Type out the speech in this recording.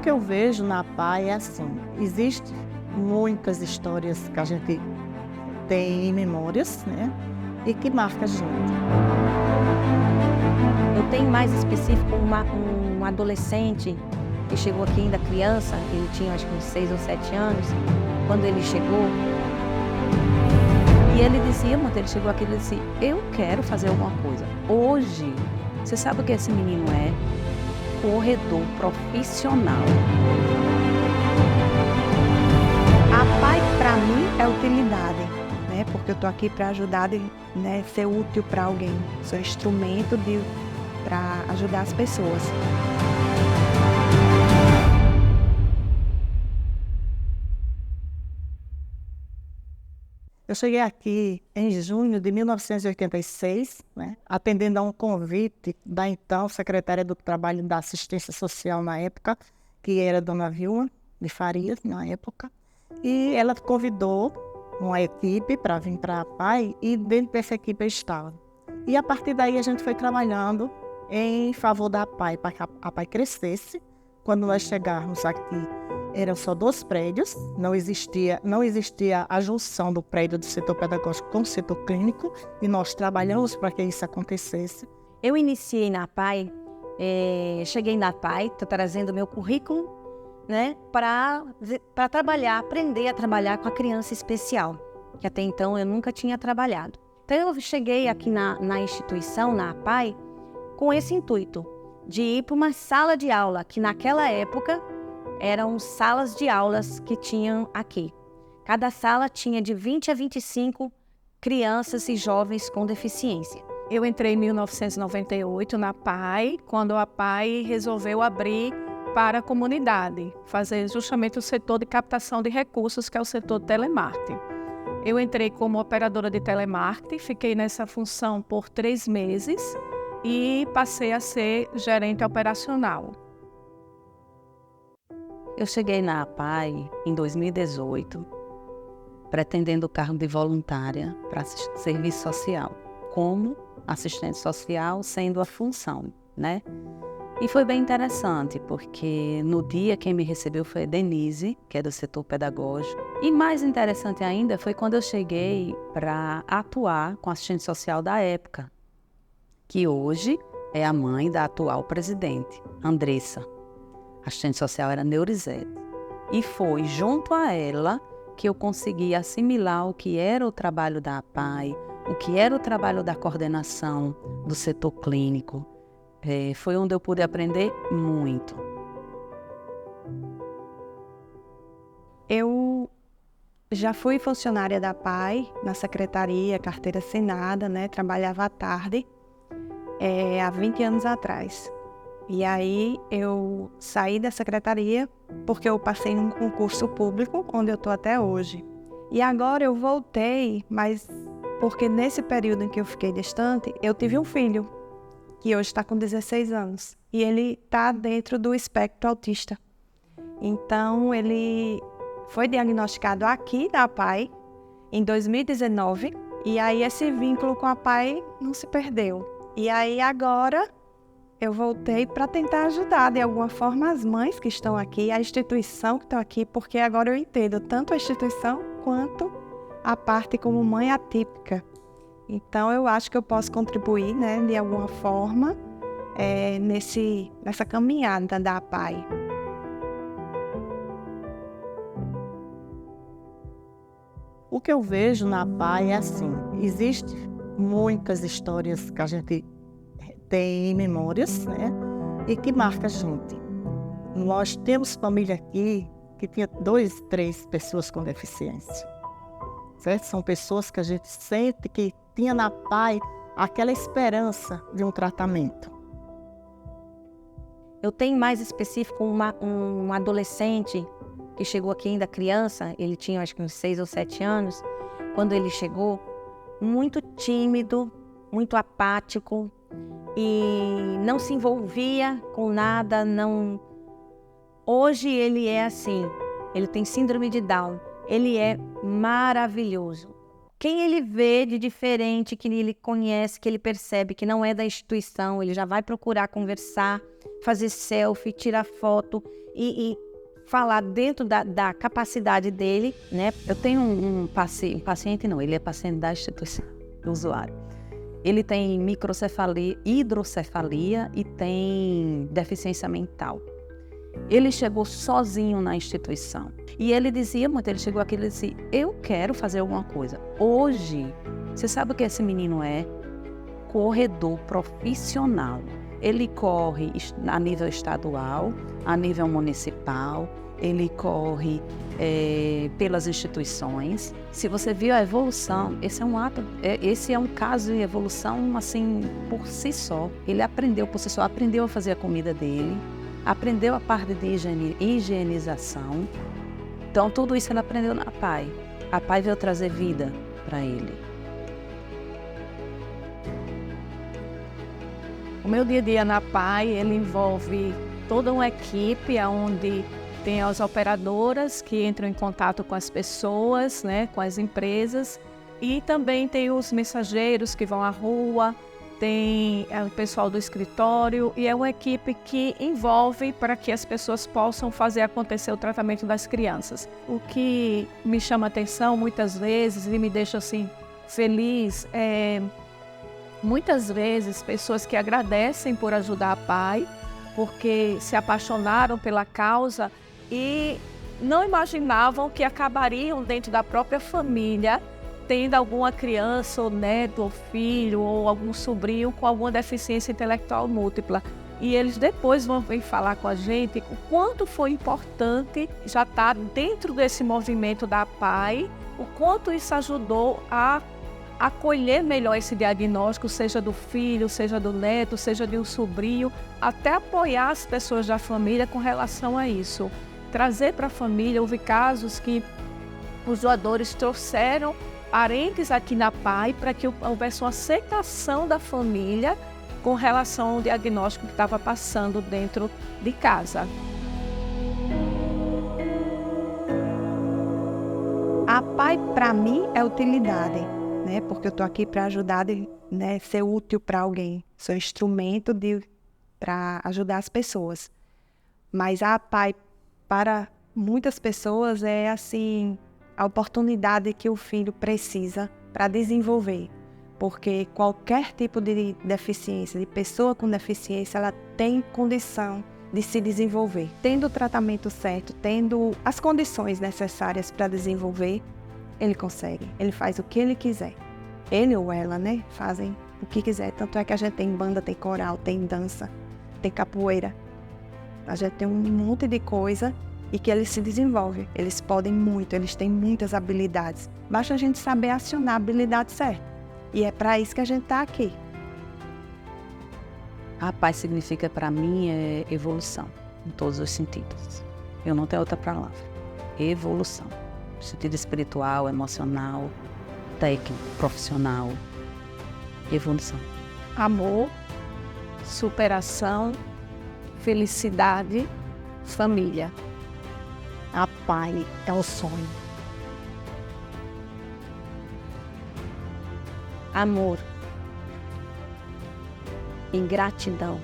que eu vejo na PAI é assim, existem muitas histórias que a gente tem em memórias, né? E que marca a gente. Eu tenho mais específico um adolescente que chegou aqui ainda criança, ele tinha acho que uns 6 ou 7 anos, quando ele chegou. E ele dizia, quando ele chegou aqui, ele disse, eu quero fazer alguma coisa. Hoje, você sabe o que esse menino é? Corredor profissional. A PAI, para mim, é utilidade, né? Porque eu tô aqui para ajudar, né? Ser útil para alguém. Sou instrumento para ajudar as pessoas. Eu cheguei aqui em junho de 1986, né, atendendo a um convite da então secretária do Trabalho e da Assistência Social na época, que era Dona Vilma de Farias, na época, e ela convidou uma equipe para vir para a PAI e dentro dessa equipe eu estava. E a partir daí a gente foi trabalhando em favor da PAI, para que a PAI crescesse. Quando nós chegarmos aqui, eram só 2 prédios, não existia a junção do prédio do setor pedagógico com o setor clínico, e nós trabalhamos para que isso acontecesse. Eu iniciei na PAI, cheguei na PAI, estou trazendo meu currículo, né, para trabalhar, aprender a trabalhar com a criança especial, que até então eu nunca tinha trabalhado. Então eu cheguei aqui na instituição, na PAI, com esse intuito de ir para uma sala de aula, que naquela época eram salas de aulas que tinham aqui. Cada sala tinha de 20 a 25 crianças e jovens com deficiência. Eu entrei em 1998 na PAI, quando a PAI resolveu abrir para a comunidade, fazer justamente o setor de captação de recursos, que é o setor de telemarketing. Eu entrei como operadora de telemarketing, fiquei nessa função por 3 meses e passei a ser gerente operacional. Eu cheguei na PAI em 2018, pretendendo o cargo de voluntária para serviço social, como assistente social, sendo a função, né? E foi bem interessante, porque no dia quem me recebeu foi a Denise, que é do setor pedagógico. E mais interessante ainda foi quando eu cheguei para atuar com a assistente social da época, que hoje é a mãe da atual presidente, Andressa. A assistente social era Neurizete. E foi junto a ela que eu consegui assimilar o que era o trabalho da APAI, o que era o trabalho da coordenação do setor clínico. Foi onde eu pude aprender muito. Eu já fui funcionária da PAI, na secretaria, carteira assinada, né? Trabalhava à tarde, há 20 anos atrás. E aí eu saí da secretaria porque eu passei num concurso público, onde eu estou até hoje. E agora eu voltei, mas porque nesse período em que eu fiquei distante, eu tive um filho, que hoje está com 16 anos. E ele está dentro do espectro autista. Então ele foi diagnosticado aqui na PAI em 2019. E aí esse vínculo com a PAI não se perdeu. E aí agora eu voltei para tentar ajudar de alguma forma as mães que estão aqui, a instituição que está aqui, porque agora eu entendo tanto a instituição quanto a parte como mãe atípica. Então eu acho que eu posso contribuir, né, de alguma forma nessa caminhada da PAI. O que eu vejo na PAI é assim, existem muitas histórias que a gente tem em memórias, né? E que marca a gente. Nós temos família aqui que tinha 2, 3 pessoas com deficiência, certo? São pessoas que a gente sente que tinha na PAI aquela esperança de um tratamento. Eu tenho mais específico um adolescente que chegou aqui ainda criança, ele tinha acho que uns 6 ou 7 anos, quando ele chegou, muito tímido, muito apático, e não se envolvia com nada, não. Hoje ele é assim, ele tem síndrome de Down, ele é maravilhoso. Quem ele vê de diferente, que ele conhece, que ele percebe que não é da instituição, ele já vai procurar conversar, fazer selfie, tirar foto e falar dentro da capacidade dele, né? Eu tenho um paciente, não, ele é paciente da instituição, do usuário. Ele tem microcefalia, hidrocefalia e tem deficiência mental. Ele chegou sozinho na instituição. E ele dizia muito, ele chegou aqui e disse, eu quero fazer alguma coisa. Hoje, você sabe o que esse menino é? Corredor profissional. Ele corre a nível estadual, a nível municipal, ele corre pelas instituições. Se você viu a evolução, esse é um caso de evolução assim, por si só. Ele aprendeu por si só, aprendeu a fazer a comida dele, aprendeu a parte de higienização. Então, tudo isso ele aprendeu na PAI. A PAI veio trazer vida para ele. O meu dia a dia na PAI, ele envolve toda uma equipe onde tem as operadoras que entram em contato com as pessoas, né, com as empresas, e também tem os mensageiros que vão à rua, tem o pessoal do escritório, e é uma equipe que envolve para que as pessoas possam fazer acontecer o tratamento das crianças. O que me chama atenção muitas vezes e me deixa assim feliz muitas vezes pessoas que agradecem por ajudar a PAI, porque se apaixonaram pela causa e não imaginavam que acabariam dentro da própria família tendo alguma criança, ou neto, ou filho, ou algum sobrinho com alguma deficiência intelectual múltipla. E eles depois vão vir falar com a gente o quanto foi importante já estar dentro desse movimento da PAI, o quanto isso ajudou a acolher melhor esse diagnóstico, seja do filho, seja do neto, seja de um sobrinho, até apoiar as pessoas da família com relação a isso. Trazer para a família, houve casos que os doadores trouxeram parentes aqui na PAI para que houvesse uma aceitação da família com relação ao diagnóstico que estava passando dentro de casa. A PAI, para mim, é utilidade, né? Porque eu estou aqui para ajudar, né? Ser útil para alguém. Sou instrumento para ajudar as pessoas. Mas a PAI, para muitas pessoas, é assim a oportunidade que o filho precisa para desenvolver. Porque qualquer tipo de deficiência, de pessoa com deficiência, ela tem condição de se desenvolver. Tendo o tratamento certo, tendo as condições necessárias para desenvolver, ele consegue. Ele faz o que ele quiser. Ele ou ela, né, fazem o que quiser. Tanto é que a gente tem banda, tem coral, tem dança, tem capoeira. A gente tem um monte de coisa e que eles se desenvolvem. Eles podem muito, eles têm muitas habilidades. Basta a gente saber acionar a habilidade certa. E é para isso que a gente está aqui. A PAI significa para mim evolução, em todos os sentidos. Eu não tenho outra palavra. Evolução. No sentido espiritual, emocional, técnico, profissional. Evolução. Amor, superação, felicidade, família. A PAI é o sonho. Amor, ingratidão,